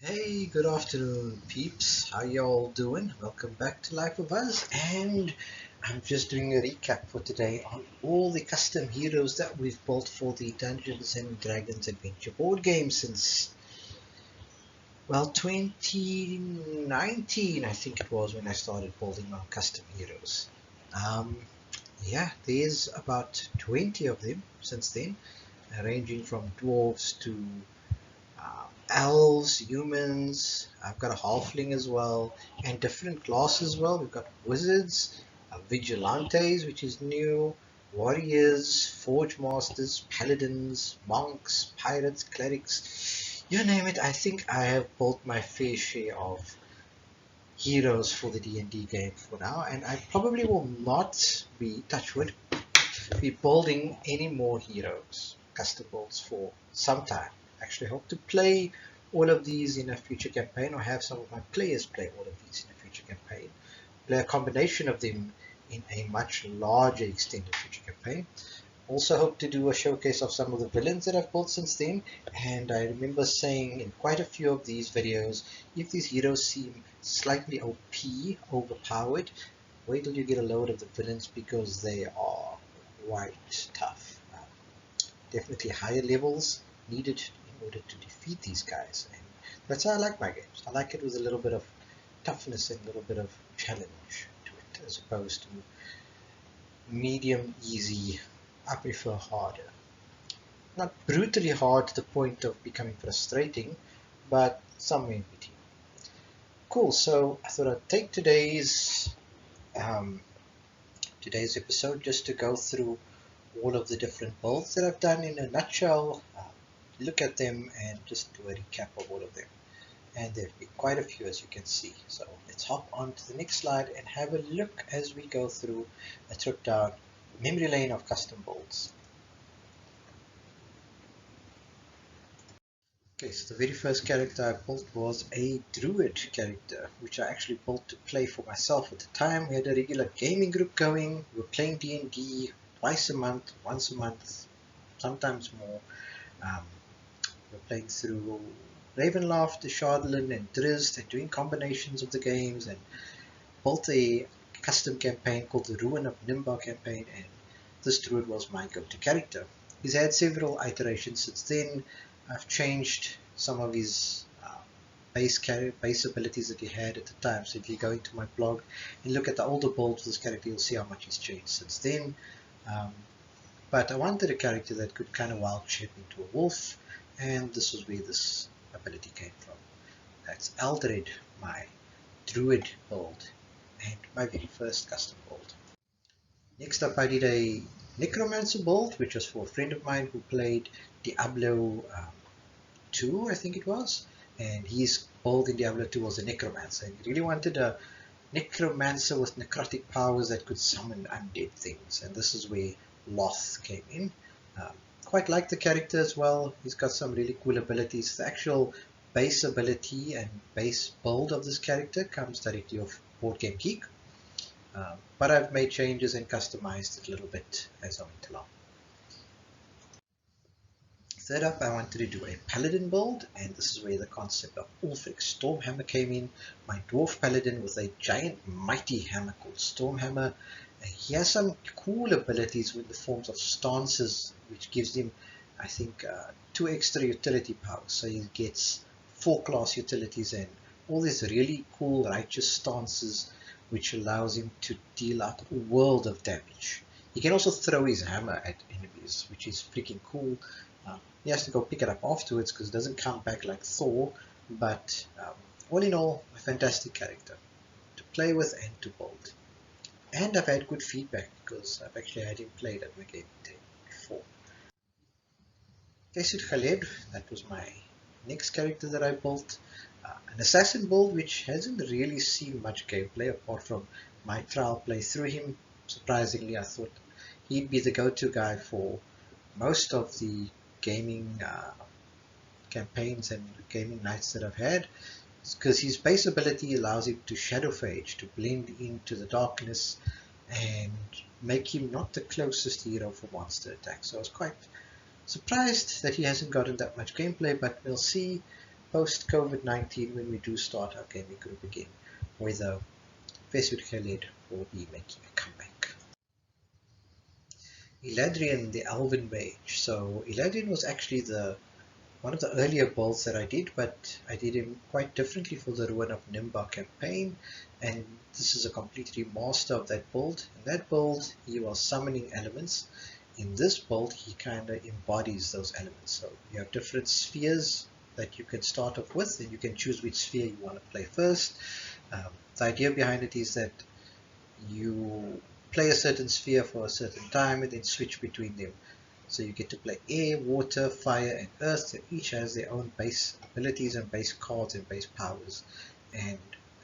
Hey, good afternoon, peeps. How y'all doing? Welcome back to Life of Us, and I'm just doing a recap for today on all the custom heroes that we've built for the Dungeons and Dragons Adventure Board Game since, well, 2019, I think it was when I started building my custom heroes. Um, yeah, there's about 20 of them since then, ranging from dwarves to elves, humans. I've got a halfling as well, and different classes as well. We've got wizards, vigilantes, which is new, warriors, forge masters, paladins, monks, pirates, clerics. You name it. I think I have built my fair share of heroes for the D&D game for now, and I probably will not be touchwood be building any more heroes, custom builds for some time. Actually, hope to play all of these in a future campaign, or have some of my players play all of these in a future campaign. Play a combination of them in a much larger extended future campaign. Also hope to do a showcase of some of the villains that I've built since then, and I remember saying in quite a few of these videos, if these heroes seem slightly OP, overpowered, wait till you get a load of the villains because they are quite tough. Definitely higher levels needed in order to defeat these guys, and that's how I like my games. I like it with a little bit of toughness and a little bit of challenge to it, as opposed to medium easy. I prefer harder. Not brutally hard to the point of becoming frustrating, but somewhere in between. Cool, so I thought I'd take um, today's episode just to go through all of the different builds that I've done in a nutshell, look at them and just do a recap of all of them. And there have been quite a few, as you can see. So let's hop on to the next slide and have a look as we go through a trip down memory lane of custom builds. Okay, so the very first character I built was a druid character, which I actually built to play for myself at the time. We had a regular gaming group going. We were playing D&D twice a month, once a month, sometimes more. Um, we were playing through Ravenloft, Shardlin, and Drizzt, and doing combinations of the games, and built a custom campaign called the Ruin of Nimba campaign, and this druid was my go-to character. He's had several iterations since then. I've changed some of his base abilities that he had at the time. So if you go into my blog and look at the older builds of this character, you'll see how much he's changed since then. But I wanted a character that could kind of wild shape into a wolf, and this was where this ability came from. That's Eldred, my druid build, and my very first custom build. Next up, I did a necromancer build, which was for a friend of mine who played Diablo 2, I think it was, and his build in Diablo 2 was a necromancer. And he really wanted a necromancer with necrotic powers that could summon undead things, and this is where Loth came in. Quite like the character as well. He's got some really cool abilities. The actual base ability and base build of this character comes directly off Board Game Geek, but I've made changes and customized it a little bit as I went along. Third up, I wanted to do a Paladin build, and this is where the concept of Ulfric Stormhammer came in. My Dwarf Paladin with a giant mighty hammer called Stormhammer. He has some cool abilities with the forms of stances, which gives him, I think, 2 extra utility powers. So he gets 4 class utilities and all these really cool righteous stances, which allows him to deal out a world of damage. He can also throw his hammer at enemies, which is freaking cool. He has to go pick it up afterwards because it doesn't come back like Thor, but all in all, a fantastic character to play with and to build. And I've had good feedback because I've actually had him played at my game before. Kesut Khaled, that was my next character that I built. An assassin build which hasn't really seen much gameplay apart from my trial play through him. Surprisingly, I thought he'd be the go-to guy for most of the gaming campaigns and gaming nights that I've had, because his base ability allows him to shadow phage, to blend into the darkness and make him not the closest hero for monster attacks. So I was quite surprised that he hasn't gotten that much gameplay, but we'll see. post-COVID-19 when we do start our gaming group again, whether Fesud Khaled will be making a comeback. Eladrian, the Elven Mage. So Eladrian was actually one of the earlier builds that I did, but I did him quite differently for the Ruin of Nimba campaign, and this is a complete remaster of that build. In that build, he was summoning elements. In this build, he kind of embodies those elements. So you have different spheres that you can start off with, and you can choose which sphere you want to play first. The idea behind it is that you play a certain sphere for a certain time and then switch between them. So you get to play air, water, fire, and earth. So each has their own base abilities and base cards and base powers. And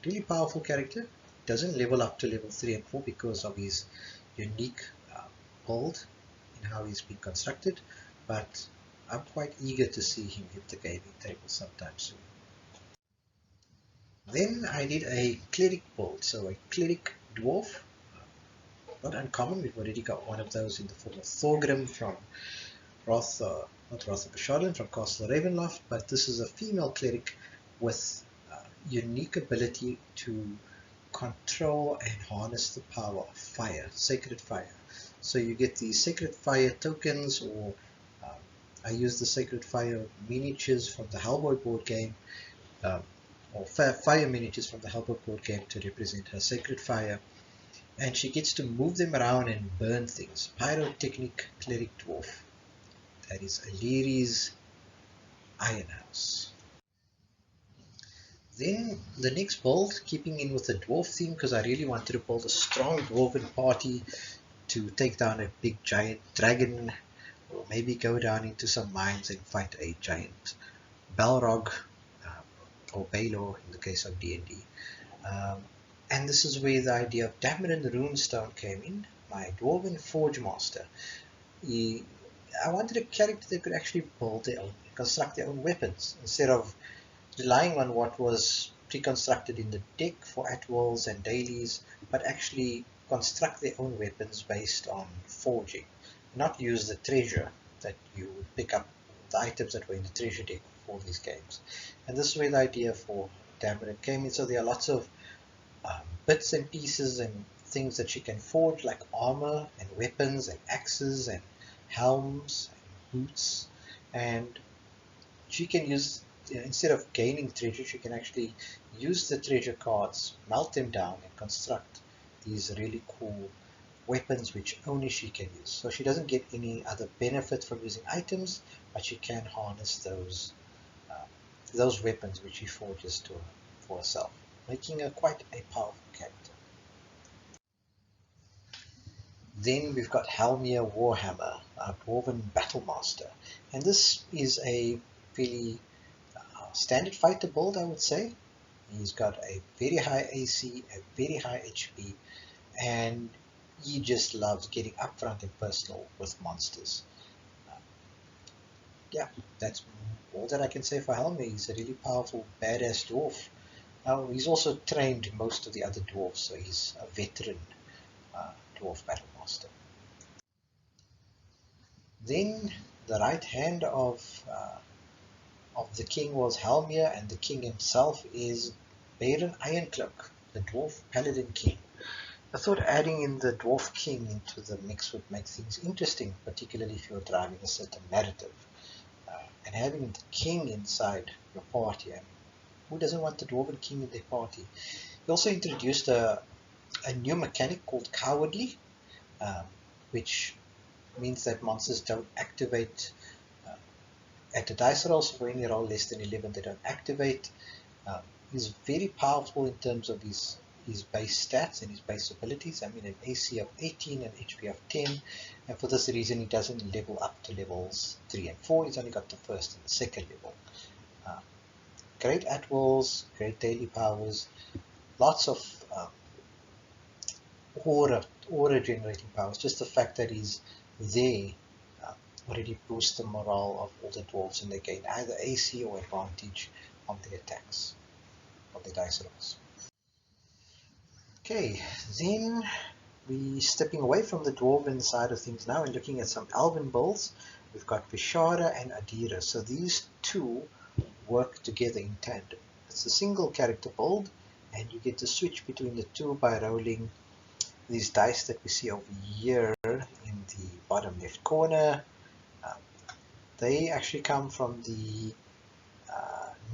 really powerful character. Doesn't level up to level 3 and 4 because of his unique build and how he's been constructed. But I'm quite eager to see him hit the gaming table sometime soon. Then I did a cleric build. So a cleric dwarf. Not uncommon, we've already got one of those in the form of Thorgrim from not Wrath of Bashardan, from Castle Ravenloft, but this is a female cleric with unique ability to control and harness the power of fire, sacred fire. So you get the sacred fire tokens, or I use the sacred fire miniatures from the Hellboy board game, or fire miniatures from the Hellboy board game to represent her sacred fire. And she gets to move them around and burn things. Pyrotechnic cleric dwarf. That is Aliri's Iron House. Then the next build, keeping in with the dwarf theme, because I really wanted to build a strong dwarven party to take down a big giant dragon, or maybe go down into some mines and fight a giant Balrog, or Baelor in the case of D&D. And this is where the idea of Dameron Runestone came in, my Dwarven Forge Master. I wanted a character that could actually build their own, construct their own weapons, instead of relying on what was pre-constructed in the deck for at-wills and dailies, but actually construct their own weapons based on forging, not use the treasure that you would pick up, the items that were in the treasure deck for these games. And this is where the idea for Dameron came in. So there are lots of bits and pieces and things that she can forge, like armor and weapons and axes and helms and boots, and she can use, instead of gaining treasure, she can actually use the treasure cards, melt them down, and construct these really cool weapons which only she can use. So she doesn't get any other benefit from using items, but she can harness those weapons which she forges for herself, making her quite a powerful character. Then we've got Halmir Warhammer, our Dwarven Battlemaster, and this is a fairly standard fighter build, I would say. He's got a very high AC, a very high HP, and he just loves getting upfront and personal with monsters. Yeah, that's all that I can say for Halmir. He's a really powerful, badass dwarf. Now, he's also trained most of the other dwarves, so he's a veteran dwarf battlemaster. Then the right hand of the king was Halmir, and the king himself is Baron Ironcloak, the dwarf paladin king. I thought adding in the dwarf king into the mix would make things interesting, particularly if you're driving a certain narrative. And having the king inside your party, and who doesn't want the dwarven king in their party? He also introduced a new mechanic called Cowardly, which means that monsters don't activate at the dice roll, so when you roll less than 11 they don't activate. He's very powerful in terms of his base stats and his base abilities. I mean, an AC of 18 and HP of 10, and for this reason he doesn't level up to levels 3 and 4, he's only got the first and the second level. Great at-wills, great daily powers, lots of aura generating powers. Just the fact that he's there already boosts the morale of all the dwarves, and they gain either AC or advantage on their attacks, on the dice rolls. Okay, then we're stepping away from the dwarven side of things now and looking at some elven builds. We've got Vishara and Adira. So these two work together in tandem. It's a single character build, and you get to switch between the two by rolling these dice that we see over here in the bottom left corner. They actually come from the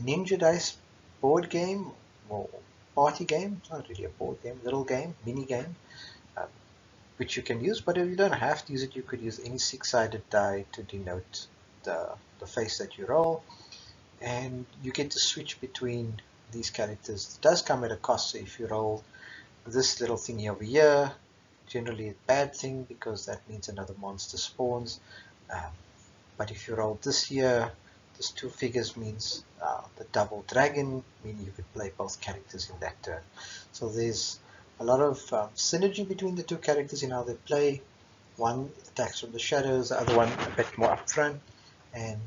Ninja Dice board game, or party game. It's not really a board game, little game, mini game, um, which you can use, but if you don't have to use it, you could use any six-sided die to denote the face that you roll, and you get to switch between these characters. It does come at a cost, so if you roll this little thingy over here, generally a bad thing because that means another monster spawns. But if you roll this here, this two figures means the double dragon, meaning you could play both characters in that turn. So there's a lot of synergy between the two characters in how they play. One attacks from the shadows, the other one a bit more upfront. And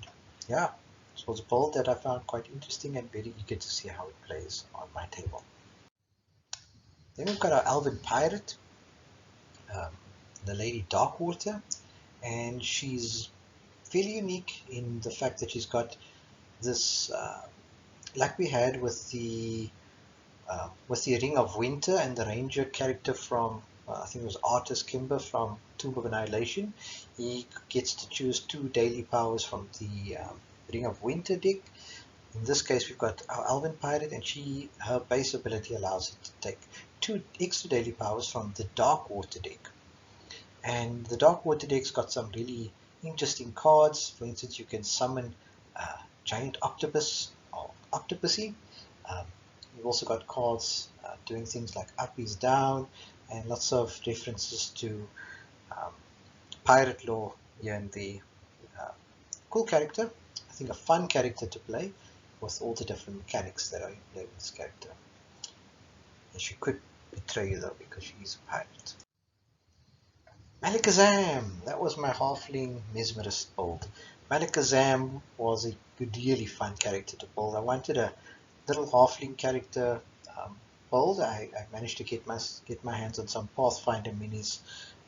yeah, this was a build that I found quite interesting and very eager to see how it plays on my table. Then we've got our Elven Pirate, the Lady Darkwater, and she's fairly unique in the fact that she's got this, like we had with the Ring of Winter and the Ranger character from, I think it was Artus Kimber from Tomb of Annihilation. He gets to choose 2 daily powers from the Ring of Winter deck. In this case, we've got our Elven Pirate, and her base ability allows her to take 2 extra daily powers from the Darkwater deck. And the Darkwater deck's got some really interesting cards. For instance, you can summon Giant Octopus or Octopussy. You've also got cards doing things like up is down, and lots of references to pirate lore here and there. Cool character. I think a fun character to play with all the different mechanics that are in play with this character. And she could betray you though because she is a pirate. Malakazam! That was my Halfling mesmerist build. Malakazam was a really fun character to build. I wanted a little Halfling character build. I managed to get my hands on some Pathfinder minis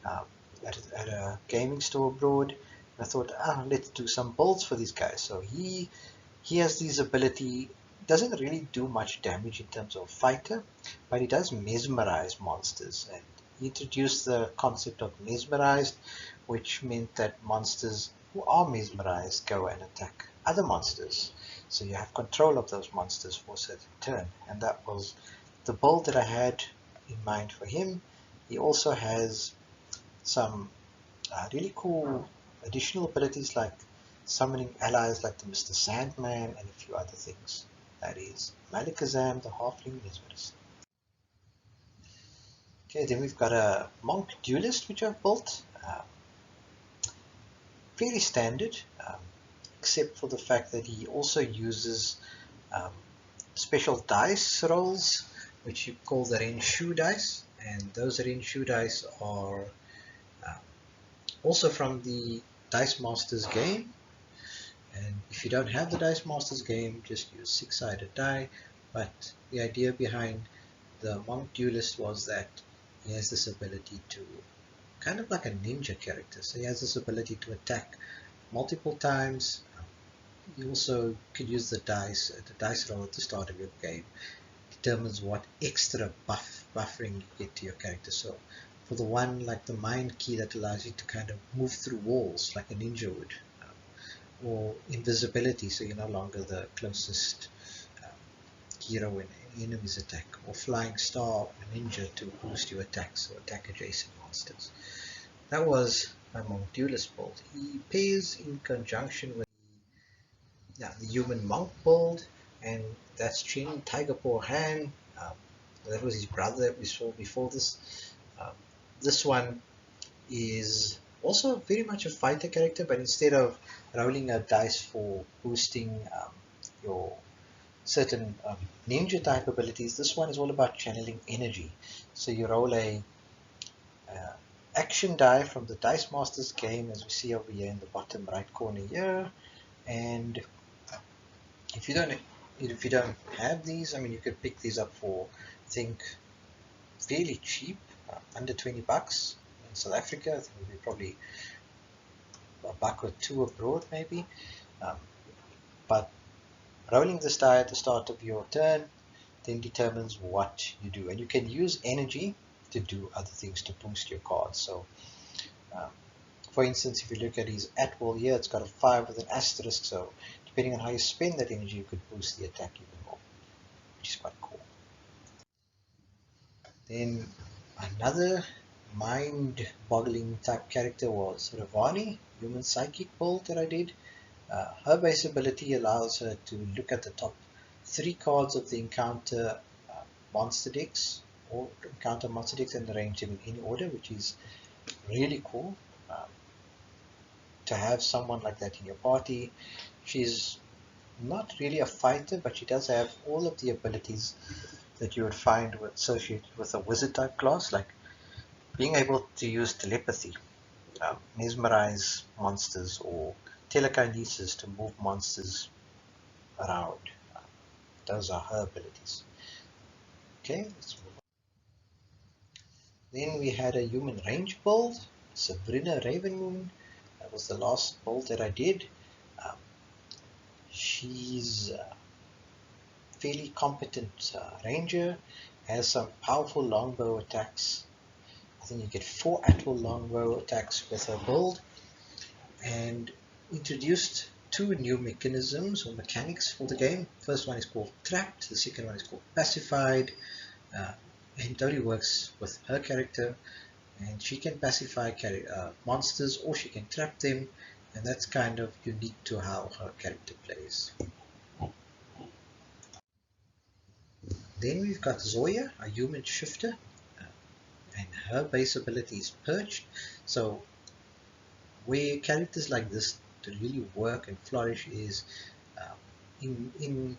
at a gaming store abroad. I thought, let's do some builds for these guys. So he has this ability. Doesn't really do much damage in terms of fighter, but he does mesmerize monsters, and he introduced the concept of mesmerized, which meant that monsters who are mesmerized go and attack other monsters. So you have control of those monsters for a certain turn, and that was the build that I had in mind for him. He also has some really cool additional abilities like summoning allies like the Mr. Sandman and a few other things. That is Malakazam, the Halfling mesmerist. Okay, then we've got a monk duelist which I've built. Fairly standard, except for the fact that he also uses special dice rolls, which you call the Renshu dice, and those Renshu dice are also from the Dice Masters game. And if you don't have the Dice Masters game, just use 6-sided die. But the idea behind the monk duelist was that he has this ability to, kind of like a ninja character, so he has this ability to attack multiple times. You also could use the dice roll at the start of your game. Determines what extra buffering you get to your character. So for the one like the mind key that allows you to kind of move through walls like a ninja would, or invisibility, so you're no longer the closest hero when enemies attack, or flying star, a ninja to boost your attacks or attack adjacent monsters. That was my monk duelist build. He pairs in conjunction with the human monk build, and that's Chin Tiger Paw Han. That was his brother that we saw before this. This one is also very much a fighter character, but instead of rolling a dice for boosting your certain ninja type abilities, this one is all about channeling energy. So you roll a action die from the Dice Masters game, as we see over here in the bottom right corner here. And if you don't have these, I mean, you could pick these up for, I think, fairly cheap, under $20 in South Africa. I think it would be probably $1 or $2 abroad maybe. But Rolling this die at the start of your turn then determines what you do, and you can use energy to do other things to boost your cards. So um, for instance, if you look at his at will here, it's got a 5 with an asterisk, so depending on how you spend that energy, you could boost the attack even more, which is quite cool. Then another mind-boggling type character was Ravani, human psychic build that I did. Her base ability allows her to look at the top 3 cards of the encounter monster decks, or encounter monster decks, and arrange them in any order, which is really cool. To have someone like that in your party. She's not really a fighter, but she does have all of the abilities that you would find associated with a wizard type class, like being able to use telepathy, mesmerize monsters, or telekinesis to move monsters around. Those are her abilities. Okay, let's move on. Then we had a human range build, Sabrina Ravenmoon. That was the last build that I did. Um, she's fairly competent ranger, has some powerful longbow attacks. I think you get 4 actual longbow attacks with her build, and introduced 2 new mechanisms or mechanics for the game. First one is called trapped, the second one is called pacified, uh, and it only works with her character, and she can pacify monsters or she can trap them, and that's kind of unique to how her character plays. Then we've got Zoya, a human shifter, and her base ability is perched. So where characters like this to really work and flourish is uh, in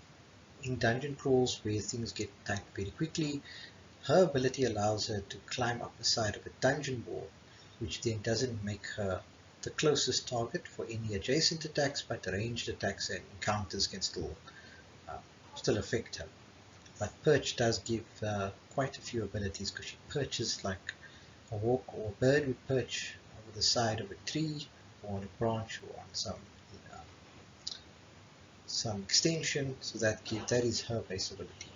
dungeon crawls where things get tight very quickly. Her ability allows her to climb up the side of a dungeon wall, which then doesn't make her the closest target for any adjacent attacks, but ranged attacks and encounters can still affect her. But perch does give quite a few abilities, because she perches like a hawk or a bird would perch over the side of a tree or on a branch or on some extension. So that is her base ability.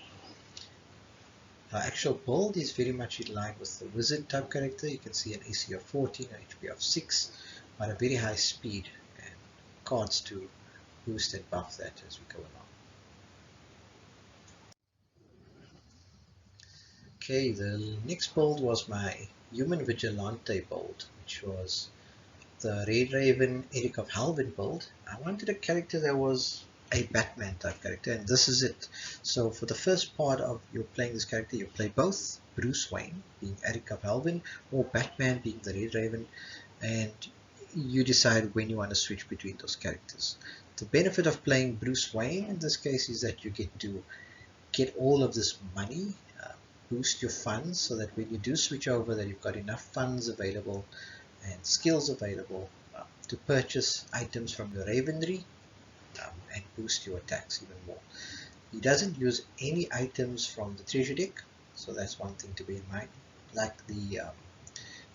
Her actual build is very much in line with the wizard type character. You can see an AC of 14, an HP of 6, but a very high speed and cards to boost and buff that as we go along. Okay, the next build was my human vigilante build, which was the Red Raven Eric of Halvin build. I wanted a character that was a Batman type character, and this is it. So for the first part of you playing this character, you play both Bruce Wayne being Eric of Halvin or Batman being the Red Raven, and you decide when you want to switch between those characters. The benefit of playing Bruce Wayne in this case is that you get to get all of this money, boost your funds, so that when you do switch over, that you've got enough funds available and skills available to purchase items from your Ravenry and boost your attacks even more. He doesn't use any items from the treasure deck, so that's one thing to bear in mind. Like the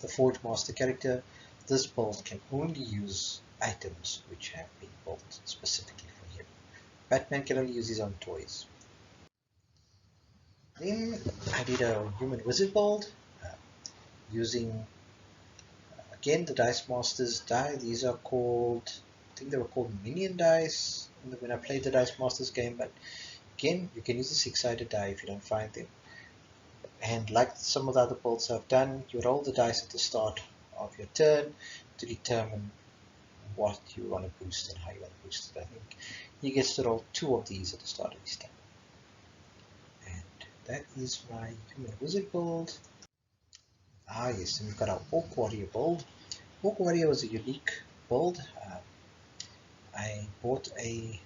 Forge Master character, this build can only use items which have been built specifically for him. Batman can only use his own toys. Then I did a human wizard build using again the Dice Masters die. These are called, I think they were called minion dice when I played the Dice Masters game, but again you can use the 6-sided die if you don't find them. And like some of the other builds I've done, you roll the dice at the start of your turn to determine what you want to boost and how you want to boost it. I think he gets to roll 2 of these at the start of his turn. And that is my human wizard build. Yes, and we've got our Orc Warrior build. Orc Warrior was a unique build. I bought a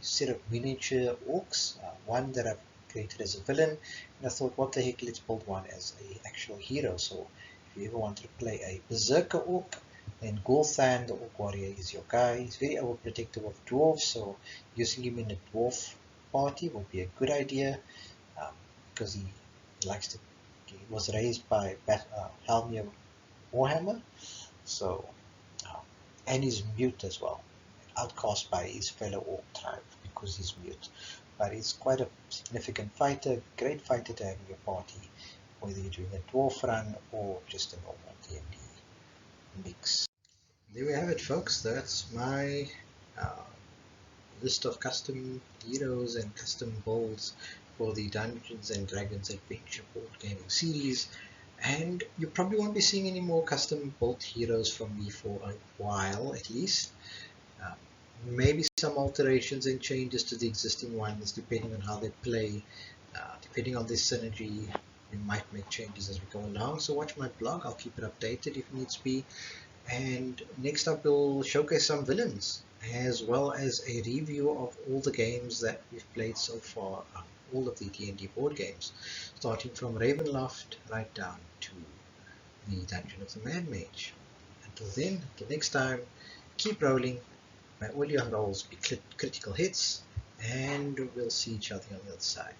set of miniature orcs, one that I've created as a villain, and I thought, what the heck, let's build one as an actual hero. So if you ever wanted to play a berserker orc, then Gul'Than, the Orc Warrior, is your guy. He's very overprotective of dwarves, so using him in a dwarf party would be a good idea, because he likes to. He was raised by Halmir Warhammer, so and he's mute as well, outcast by his fellow orc tribe. because he's mute. But he's quite a significant fighter, great fighter to have in your party, whether you're doing a dwarf run or just a normal D&D mix. There we have it, folks. That's my list of custom heroes and custom builds for the Dungeons and Dragons Adventure Board Gaming series. And you probably won't be seeing any more custom built heroes from me for a while, at least. Maybe some alterations and changes to the existing ones, depending on how they play, depending on this synergy. We might make changes as we go along. So watch my blog. I'll keep it updated if needs be. And next up, we'll showcase some villains, as well as a review of all the games that we've played so far, all of the D&D board games, starting from Ravenloft right down to the Dungeon of the Mad Mage. Until then, until next time, keep rolling. May all your rolls be critical hits, and we'll see each other on the other side.